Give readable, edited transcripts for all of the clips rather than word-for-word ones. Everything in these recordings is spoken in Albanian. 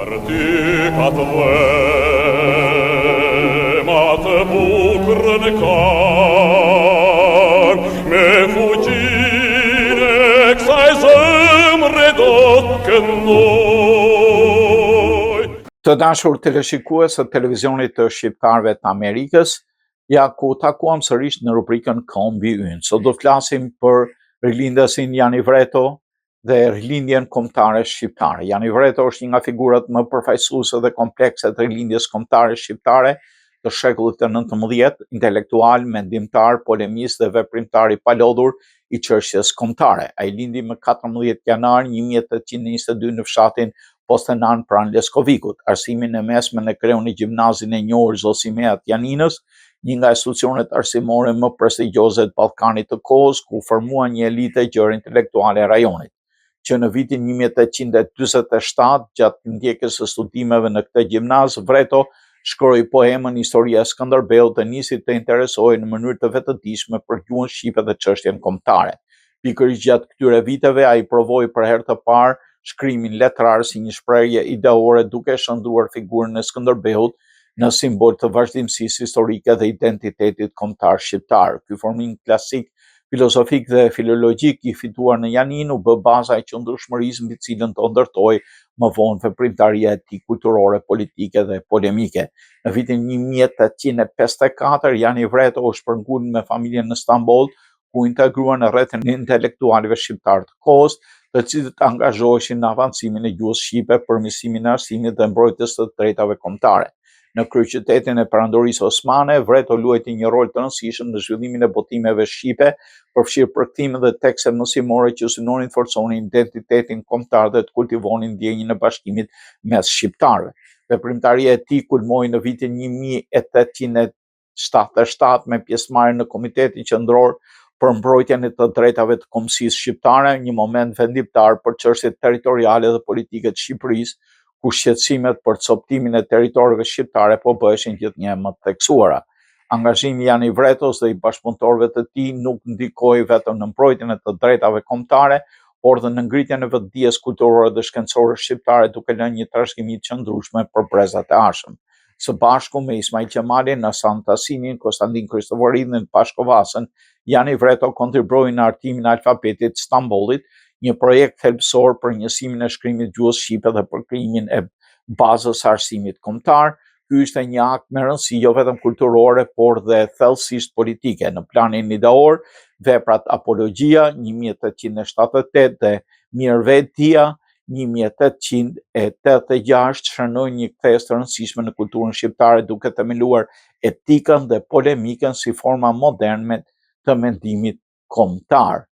Artica ma të bukur në kar, me fuqine kësaj zemre do të këndoj. Të dashur teleshikues të televizionit të shqiptarëve të Amerikës, ja ku takuam sërish në rubrikën Kombi Ynë. Sot do flasim për rilindësin Jani Vreto dhe rilindjen kombëtare shqiptare. Jani Vreto është një nga figurat më përfaqësuese dhe komplekse të rilindjes kombëtare shqiptare të shekullit të 19, intelektual, mendimtar, polemist dhe veprimtar i palodhur i çështjes kombëtare. Ai lindi më 14 janar 1822 në fshatin Postenan pranë Leskovikut. Arsimin e mesme e kreu në gjimnazin e njohur Zosimeat Janinës, një nga institucionet arsimore më prestigjioze të Ballkanit të kohës, ku formua një elitë gjërë intelektuale e rajonit. Që në vitin 1847, gjatë ndjekjes së studimeve në këtë gjimnaz, Vreto shkroi poemën Historia e Skënderbeut dhe nisi të interesohej në mënyrë të vetëdijshme për gjuhën shqipe dhe çështjen kombëtare. Pikërisht gjatë këtyre viteve ai provoi për herë të parë shkrimin letrar si një shprehje ideore, duke shndruar figurën e Skënderbeut në simbol të vazhdimësisë historike dhe identitetit kombëtar shqiptar. Ky formim klasik filozofik dhe filologjik i fituar në Janin u bë baza e qëndrueshmërisë mbi cilën të ndërtoi më vonë veprimtaria e tij kulturore, politike dhe polemike. Në vitin 1854, Jani Vreto u shpërngul me familjen në Stamboll, ku integruan në rrethin e intelektualëve shqiptar të kohës, të cilët angazhoheshin në avancimin e gjuhës shqipe, përmirësimin e arsimit dhe mbrojtjes së drejtave kombëtare. Në kryeqytetin e perandorisë osmane, Vreto luajti një rol të rëndësishëm në zhvillimin e botimeve shqipe, përfshirë përkthime dhe tekste mësimore që synonin të forconin identitetin kombëtar dhe të kultivonin ndjenjën e bashkimit mes shqiptarëve. Veprimtaria e tij kulmoi në vitin 1877 me pjesëmarrje në Komitetin Qendror për mbrojtjen e të drejtave të kombësisë shqiptare, një moment vendimtar për çështjet territoriale dhe politike të Shqipërisë, ku shqetësimet për coptimin e territorëve shqiptare po bëheshin gjithnjë më të theksuara. Angazhimi i Jani Vretos dhe i bashkëpunëtorëve të tij nuk ndikoi vetëm në mbrojtjen e të drejtave kombëtare, por dhe në ngritjen e vetëdijes kulturore dhe shkencore shqiptare, duke lënë një trashëgimi të qëndrueshme për brezat e arshëm. Së bashku me Ismail Qemalin, Hasan Tasinin, Konstantin Kristoforidhin dhe Pashkovasën, Jani Vreto kontribuoi në hartimin e alfabetit të Stambollit, një projekt thelbësor për njësimin e shkrimit gjuhës shqipe dhe për krijimin e bazës së arsimit kombëtar. Ky ishte një akt me rëndësi jo vetëm kulturore, por dhe thellësisht politike. Në planin ideor, veprat Apologjia 1878 dhe Mirëvetëdia 1886 shënojnë një kthes të rëndësishme në kulturën shqiptare, duke themeluar etikën dhe polemikën si forma moderne të mendimit kombëtar.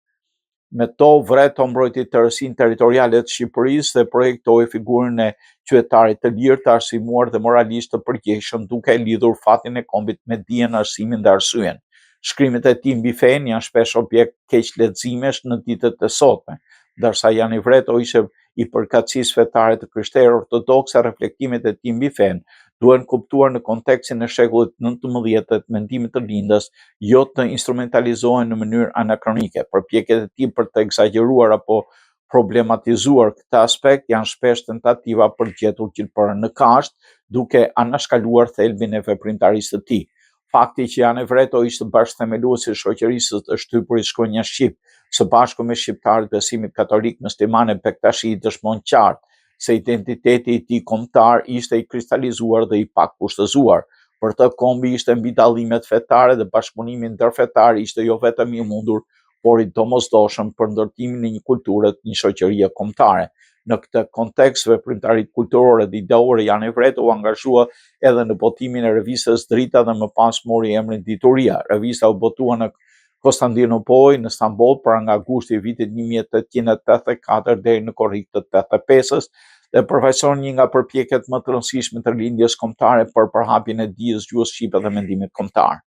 Me to, Vreto mbrojti tërësinë territoriale të Shqipërisë dhe projektoi figurën e qytetarit të lirë, të arsimuar dhe moralisht të përgjegjshëm, duke lidhur fatin e kombit me dijen, arsimin dhe arsyen. Shkrimet e tij mbi fenë janë shpesh objekt keq leximesh në ditët e sotme, ndërsa Jani Vreto ishte i përkatësisë fetare të krishterë ortodokse, reflektimet e tij mbi fenë duhen kuptuar në kontekstin e shekullit 19 të mendimit të lindës, jo të instrumentalizohen në mënyrë anakronike. Përpjekjet e tij për të egzageruar apo problematizuar këtë aspekt janë shpesh tentativa për gjetur qilpërën në kasht, duke anashkaluar thelbin e veprimtarisë së tij. Fakti që Jani Vreto ishte bashkëthemeluesi i shoqërisë të shtypurit shkronja shqip, së bashku me shqiptarët besimit katolik musliman e Bektashi dëshmon qartë se identiteti i tij kombëtar ishte i kristalizuar dhe i pakkushtëzuar. Për të kombi ishte mbi dallimet fetare dhe bashkëpunimi ndërfetar ishte jo vetëm i mundur, por i domosdoshëm për ndërtimin e një kulture, një shoqërie kombëtare. Në këtë kontekst, veprimtaritë kulturore dhe ideore Jani Vreto u angazhua edhe në botimin e revistës Drita dhe më pas mori emrin Dituria. Revista u botua në Konstantinopol, në Stamboll, pra nga gushti i vitit 1884 deri në korrik të 85-s, dhe përfaqëson një nga përpjekjet më të rëndësishme të rilindjes kombëtare për përhapjen e dijes gjuhës shqipe dhe mendimit kombëtar.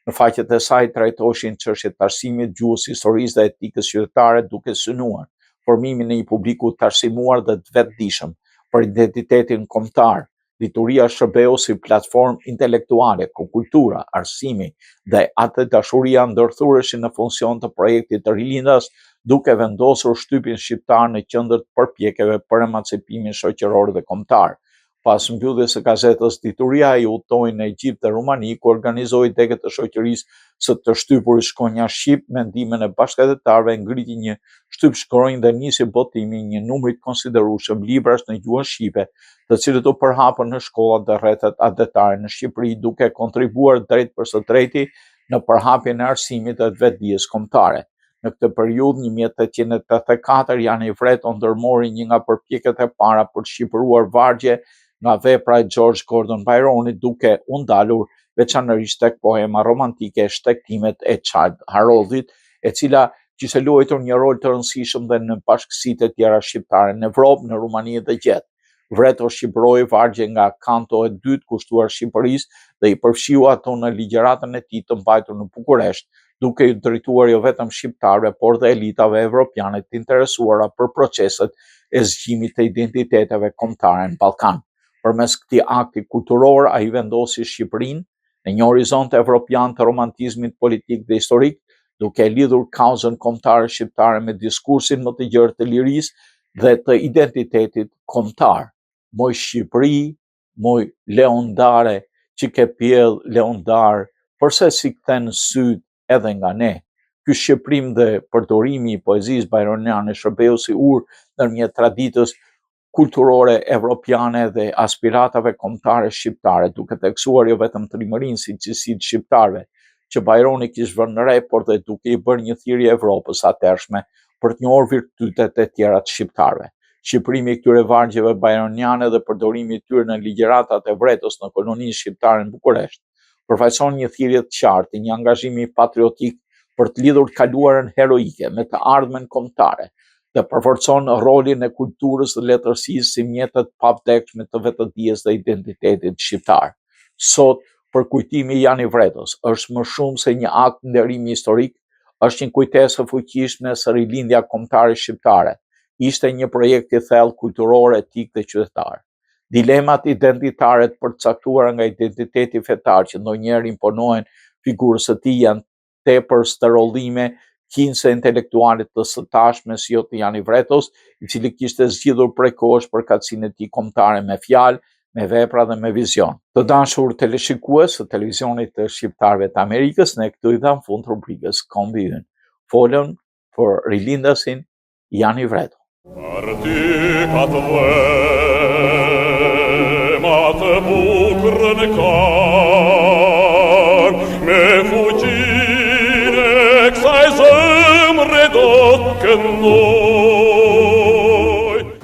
Në faqet e saj trajtoheshin çështjet të arsimit, gjuhës, historisë dhe etikës qytetare, duke synuar formimin e një publiku të arsimuar dhe të vetëdijshëm për identitetin kombëtar. Dituria shërbeu si platformë intelektuale, ku kultura, arsimi dhe atë dashuria ndërthureshin në funksion të projektit të rilindjes, duke vendosur shtypin shqiptar në qendër të përpjekjeve për emancipimin shoqëror dhe kombëtar. Pas mbylljes së gazetës Dituria, ai udhtoi në Egjipt dhe Rumani, ku organizoi degët të shoqërisë së të shtypur Shkronja Shqip me ndihmën e bashkëdhetarëve, ngriti një shtyp shkronjë dhe nisi botimin një numri të konsiderueshëm librash në gjuhën shqipe, të cilët u përhapën në shkollat dhe rrethet adhetare në Shqipëri, duke kontribuar drejt për së drejti në përhapjen e arsimit dhe të vetdijes kombëtare. Në këtë periudhë 1884 Jani Vreto ndërmori një nga përpjekjet e para për të shqipëruar vargje nga vepra e George Gordon Byronit, duke u ndalur veçanërisht tek poema romantike Shtektimet e Childe Haroldit, e cila kishte luajtur një rol të rëndësishëm dhe në bashkësitë e tjera shqiptare në Evropë, në Rumani dhe Gjet. Vreto shqipëroi vargje nga kanto e dytë kushtuar Shqipërisë dhe i përfshiu ato në ligjëratën e tij të mbajtur në Bukuresht, duke i drejtuar jo vetëm shqiptarëve, por dhe elitave evropiane të interesuara për proceset e zgjimit të identiteteve kombëtare në Ballkan. Përmes këtij akti kulturor, ai vendosi Shqipërinë në një horizont evropian të romantizmit politik dhe historik, duke lidhur kauzën kombëtare shqiptare me diskursin më të gjerë të lirisë dhe të identitetit kombëtar. Moj Shqipëri, moj leondare, që ke pjell leondar, përse si kthen syt edhe nga ne. Ky shqiprim dhe përdorimi i poezisë bajroniane shërbeu si urë ndërmjet traditës kulturore evropiane dhe aspiratave kombëtare shqiptare, duke theksuar jo vetëm trimërinë si cilësitë shqiptarëve, që Bajroni kishte vënë në re, por dhe duke i bërë një thirrje Evropës atërshme për të njohur virtytet e tjera të shqiptarëve. Shqipërimi i këtyre vargjeve bajroniane dhe përdorimi i tyre në ligjëratat e Vretos në koloninë shqiptare në Bukuresht përfaqëson një thirrje të qartë, një angazhimi patriotik për të lidhur të kaluarën heroike me të ardhmen kombëtare, dhe përforcon rolin e kulturës dhe letërsisë si mjetet pavdekshme të vetëdijes dhe identitetit shqiptar. Sot, përkujtimi i Jani Vretos është më shumë se një akt nderimi historik, është një kujtesë e fuqishme së rilindja kombëtare shqiptare. Ishte një projekt i thellë kulturor, etik dhe qytetar. Dilemat identitare të përcaktuara nga identiteti fetar që ndonjëherë imponohen figurës së tij janë tepër stereollime, kinse intelektualit të së tashme si jo të Jani Vretos, i cili kishte zgjidhur prej kohësh përkatësinë e tij kombëtare me fjalë, me vepra dhe me vizion. Të dashur teleshikues të televizionit të shqiptarëve të Amerikës, ne këtu i dham fund rubrikës Kombi Ynë. Folën për rilindasin Jani Vreto. Partikat